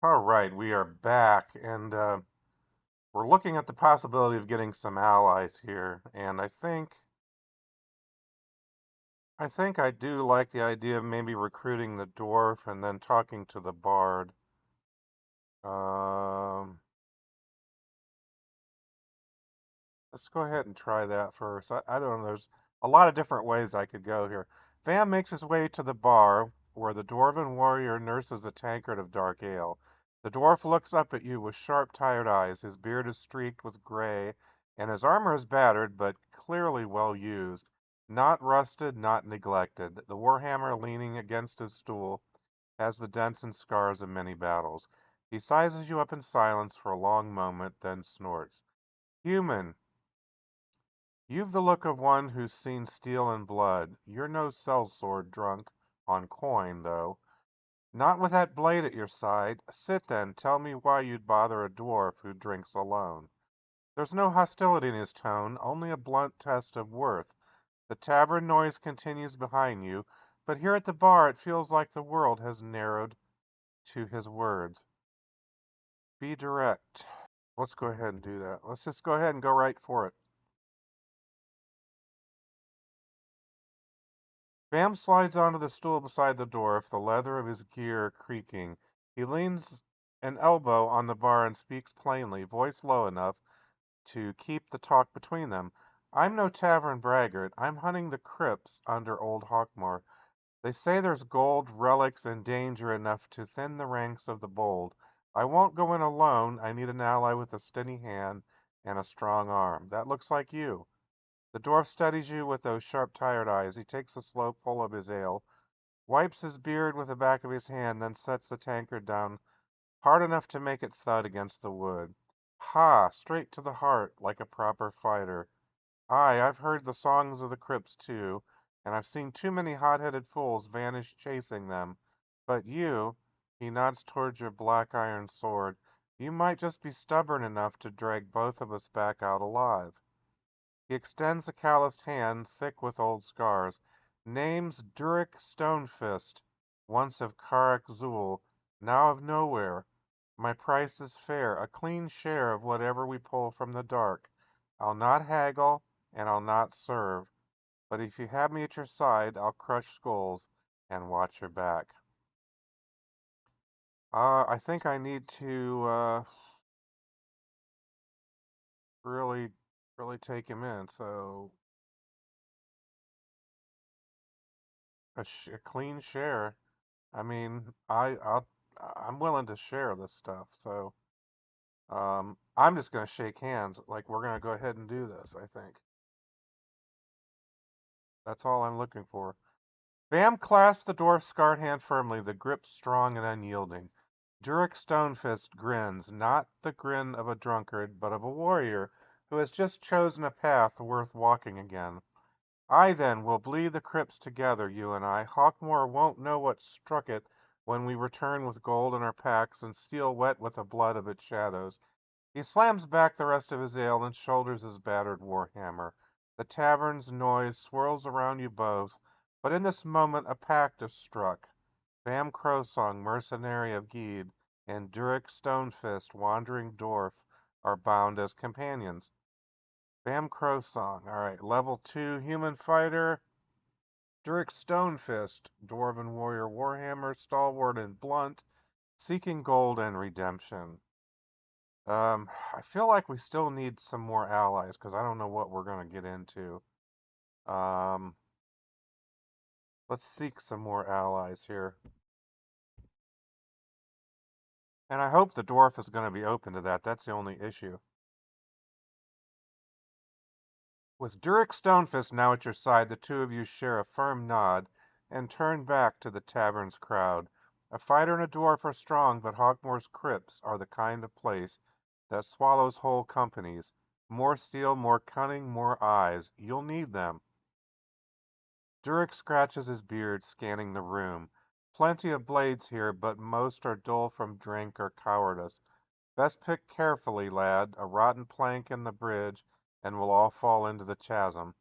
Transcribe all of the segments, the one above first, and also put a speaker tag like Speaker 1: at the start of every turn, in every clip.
Speaker 1: All right, we are back, and we're looking at the possibility of getting some allies here. And I think I do like the idea of maybe recruiting the dwarf and then talking to the bard. Um, let's go ahead and try that first. I don't know. There's a lot of different ways I could go here. Vam makes his way to the bar where the dwarven warrior nurses a tankard of dark ale. The dwarf looks up at you with sharp, tired eyes. His beard is streaked with gray, and his armor is battered, but clearly well used. Not rusted, not neglected. The warhammer leaning against his stool has the dents and scars of many battles. He sizes you up in silence for a long moment, then snorts. Human, you've the look of one who's seen steel and blood. You're no sellsword drunk on coin, though. Not with that blade at your side. Sit then, tell me why you'd bother a dwarf who drinks alone. There's no hostility in his tone, only a blunt test of worth. The tavern noise continues behind you, but here at the bar it feels like the world has narrowed to his words. Be direct. Let's go ahead and do that. Let's just go ahead and go right for it. Bam slides onto the stool beside the dwarf, the leather of his gear creaking. He leans an elbow on the bar and speaks plainly, voice low enough to keep the talk between them. I'm no tavern braggart. I'm hunting the crypts under old Hawkmoor. They say there's gold, relics, and danger enough to thin the ranks of the bold. I won't go in alone. I need an ally with a steady hand and a strong arm. That looks like you. The dwarf studies you with those sharp, tired eyes. He takes a slow pull of his ale, wipes his beard with the back of his hand, then sets the tankard down hard enough to make it thud against the wood. Ha! Straight to the heart, like a proper fighter. Aye, I've heard the songs of the crypts too, and I've seen too many hot-headed fools vanish chasing them. But you, he nods towards your black iron sword, you might just be stubborn enough to drag both of us back out alive. He extends a calloused hand, thick with old scars. Name's Durik Stonefist, once of Karak Zul, now of nowhere. My price is fair, a clean share of whatever we pull from the dark. I'll not haggle, and I'll not serve, but if you have me at your side, I'll crush skulls and watch your back. I think I need to really, really take him in. So a clean share. I mean, I'm willing to share this stuff. So I'm just gonna shake hands. Like we're gonna go ahead and do this. I think that's all I'm looking for. Bam clasped the dwarf's scarred hand firmly, the grip strong and unyielding. Durik Stonefist grins, not the grin of a drunkard, but of a warrior who has just chosen a path worth walking again. Aye then, we'll bleed the crypts together, you and I. Hawkmoor won't know what struck it when we return with gold in our packs and steel wet with the blood of its shadows. He slams back the rest of his ale and shoulders his battered warhammer. The tavern's noise swirls around you both, but in this moment a pact is struck. Vam Crowsong, mercenary of Gede, and Durik Stonefist, wandering dwarf, are bound as companions. Vam Crowsong, alright, level 2 human fighter. Durik Stonefist, dwarven warrior warhammer, stalwart and blunt, seeking gold and redemption. I feel like we still need some more allies because I don't know what we're gonna get into. Um, let's seek some more allies here. And I hope the dwarf is going to be open to that. That's the only issue. With Durik Stonefist now at your side, the two of you share a firm nod and turn back to the tavern's crowd. A fighter and a dwarf are strong, but Hawkmoor's crypts are the kind of place that swallows whole companies. More steel, more cunning, more eyes. You'll need them. Durik scratches his beard, scanning the room. Plenty of blades here, but most are dull from drink or cowardice. Best pick carefully, lad. A rotten plank in the bridge, and we'll all fall into the chasm.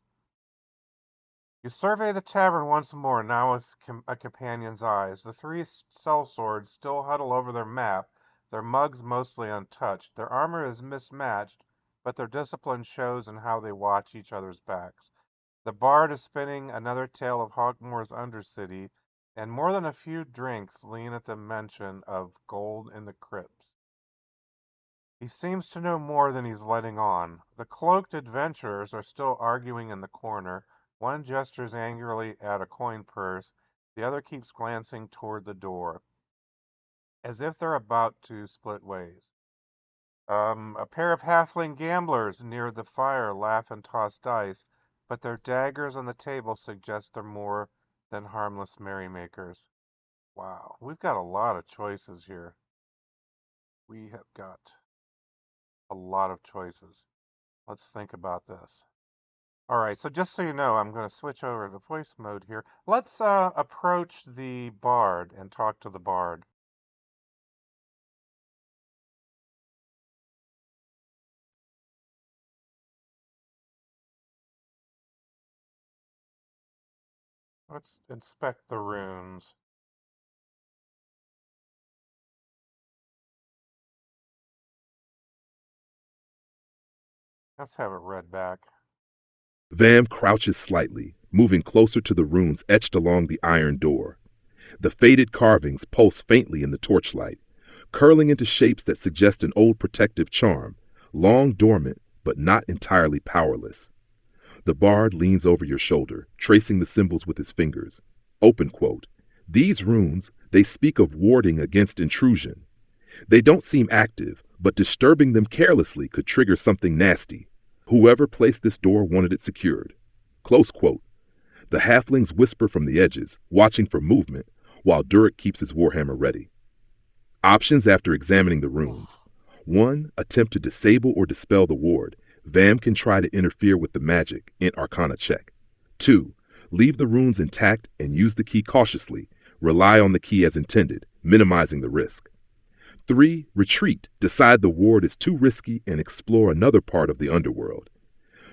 Speaker 1: You survey the tavern once more, now with a companion's eyes. The three sellswords still huddle over their map, their mugs mostly untouched. Their armor is mismatched, but their discipline shows in how they watch each other's backs. The bard is spinning another tale of Hawkmoor's Undercity, and more than a few drinks lean at the mention of gold in the crypts. He seems to know more than he's letting on. The cloaked adventurers are still arguing in the corner. One gestures angrily at a coin purse, the other keeps glancing toward the door, as if they're about to split ways. A pair of halfling gamblers near the fire laugh and toss dice, but their daggers on the table suggest they're more than harmless merrymakers. Wow, we've got a lot of choices here. We have got a lot of choices. Let's think about this. All right, so just so you know, I'm going to switch over to voice mode here. Let's approach the bard and talk to the bard. Let's inspect the runes. Let's have it read back.
Speaker 2: Vam crouches slightly, moving closer to the runes etched along the iron door. The faded carvings pulse faintly in the torchlight, curling into shapes that suggest an old protective charm, long dormant but not entirely powerless. The bard leans over your shoulder, tracing the symbols with his fingers. Open quote. These runes, they speak of warding against intrusion. They don't seem active, but disturbing them carelessly could trigger something nasty. Whoever placed this door wanted it secured. Close quote. The halflings whisper from the edges, watching for movement, while Durik keeps his warhammer ready. Options after examining the runes. 1. Attempt to disable or dispel the ward. Vam can try to interfere with the magic in Arcana check. 2. Leave the runes intact and use the key cautiously. Rely on the key as intended, minimizing the risk. 3. Retreat. Decide the ward is too risky and explore another part of the underworld.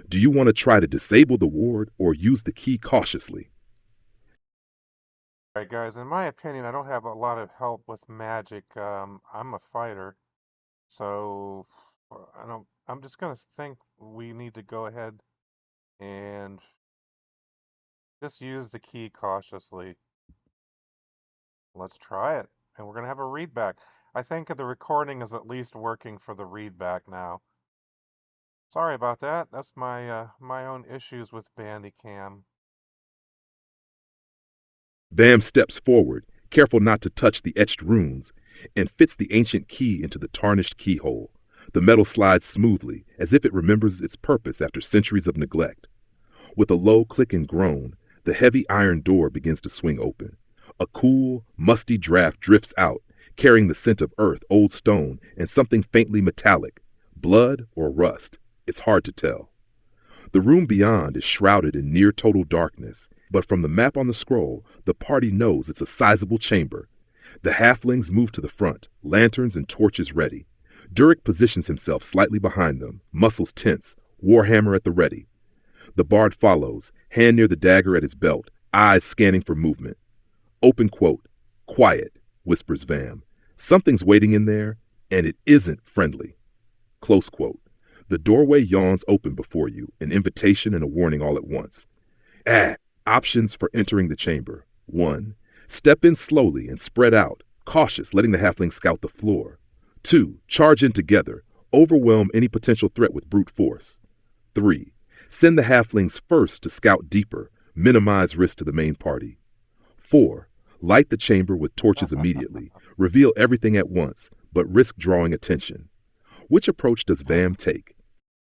Speaker 2: Do you want to try to disable the ward or use the key cautiously?
Speaker 1: All right, guys, in my opinion, I don't have a lot of help with magic. I'm a fighter, so I'm just gonna think we need to go ahead and just use the key cautiously. Let's try it. And we're gonna have a readback. I think the recording is at least working for the readback now. Sorry about that. That's my own issues with Bandicam.
Speaker 2: Vam steps forward, careful not to touch the etched runes, and fits the ancient key into the tarnished keyhole. The metal slides smoothly, as if it remembers its purpose after centuries of neglect. With a low click and groan, the heavy iron door begins to swing open. A cool, musty draft drifts out, carrying the scent of earth, old stone, and something faintly metallic. Blood or rust. It's hard to tell. The room beyond is shrouded in near total darkness, but from the map on the scroll, the party knows it's a sizable chamber. The halflings move to the front, lanterns and torches ready. Durik positions himself slightly behind them, muscles tense, warhammer at the ready. The bard follows, hand near the dagger at his belt, eyes scanning for movement. Open quote. Quiet, whispers Vam. Something's waiting in there, and it isn't friendly. Close quote. The doorway yawns open before you, an invitation and a warning all at once. Options for entering the chamber. 1. Step in slowly and spread out, cautious, letting the halfling scout the floor. 2. Charge in together, overwhelm any potential threat with brute force. 3. Send the halflings first to scout deeper, minimize risk to the main party. 4. Light the chamber with torches immediately, reveal everything at once, but risk drawing attention. Which approach does Vam take?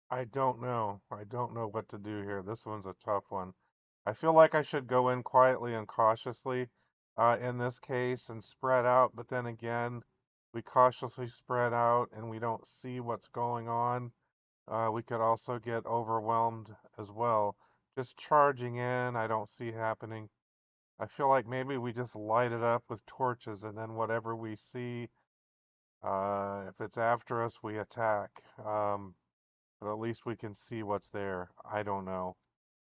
Speaker 1: I don't know. I don't know what to do here. This one's a tough one. I feel like I should go in quietly and cautiously in this case and spread out, but then again, we cautiously spread out and we don't see what's going on. We could also get overwhelmed as well. Just charging in, I don't see happening. I feel like maybe we just light it up with torches and then whatever we see, if it's after us, we attack. But at least we can see what's there. I don't know.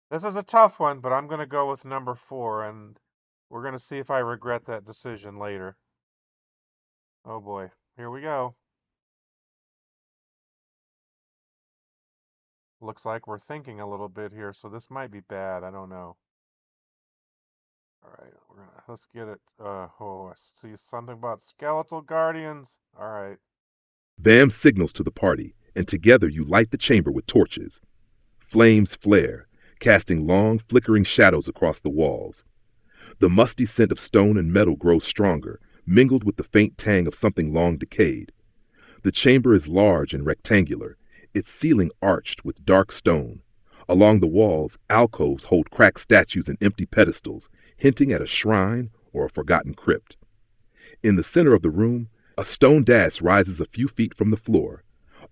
Speaker 1: This is a tough one, but I'm going to go with number 4, and we're going to see if I regret that decision later. Oh boy. here we go. Looks like we're thinking a little bit here, so this might be bad. I don't know. All right, let's get it. Oh, I see something about skeletal guardians. All right.
Speaker 2: Vam signals to the party, and together you light the chamber with torches. Flames flare, casting long, flickering shadows across the walls. The musty scent of stone and metal grows stronger, mingled with the faint tang of something long decayed. The chamber is large and rectangular, its ceiling arched with dark stone. Along the walls, alcoves hold cracked statues and empty pedestals, hinting at a shrine or a forgotten crypt. In the center of the room, a stone dais rises a few feet from the floor.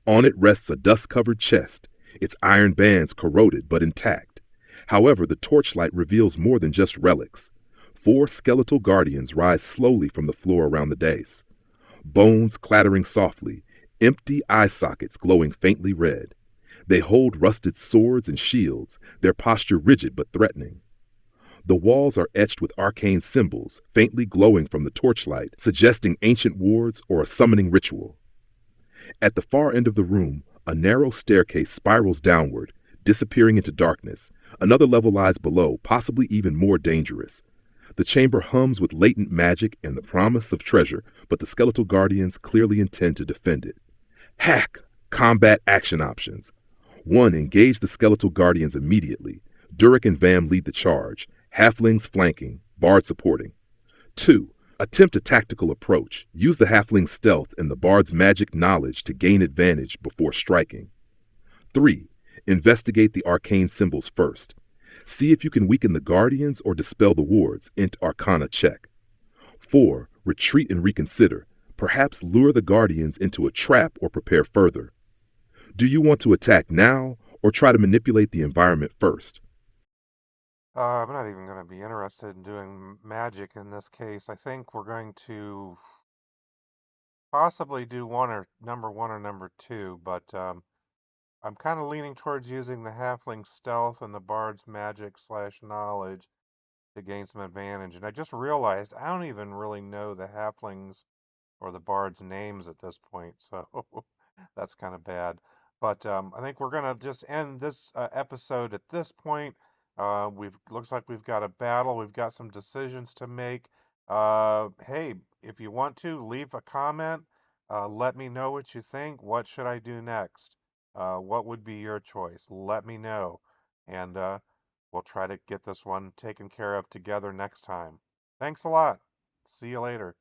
Speaker 2: On it rests a dust-covered chest, its iron bands corroded but intact. However, the torchlight reveals more than just relics. 4 skeletal guardians rise slowly from the floor around the dais, bones clattering softly, empty eye sockets glowing faintly red. They hold rusted swords and shields, their posture rigid but threatening. The walls are etched with arcane symbols, faintly glowing from the torchlight, suggesting ancient wards or a summoning ritual. At the far end of the room, a narrow staircase spirals downward, disappearing into darkness. Another level lies below, possibly even more dangerous. The chamber hums with latent magic and the promise of treasure, but the skeletal guardians clearly intend to defend it. Hack! Combat action options. 1. Engage the skeletal guardians immediately. Durik and Vam lead the charge, halflings flanking, bard supporting. 2. Attempt a tactical approach. Use the halfling's stealth and the bard's magic knowledge to gain advantage before striking. 3. Investigate the arcane symbols first. See if you can weaken the guardians or dispel the wards. Int Arcana check. 4. Retreat and reconsider. Perhaps lure the guardians into a trap or prepare further. Do you want to attack now or try to manipulate the environment first?
Speaker 1: I'm not even going to be interested in doing magic in this case. I think we're going to possibly do number one or number two, but I'm kind of leaning towards using the halfling stealth and the bard's magic slash knowledge to gain some advantage. And I just realized I don't even really know the halflings or the bard's names at this point, so that's kind of bad. But I think we're gonna just end this episode at this point. We've looks like we've got a battle. We've got some decisions to make. Hey, if you want to leave a comment, let me know what you think. What should I do next? What would be your choice? Let me know, and we'll try to get this one taken care of together next time. Thanks a lot. See you later.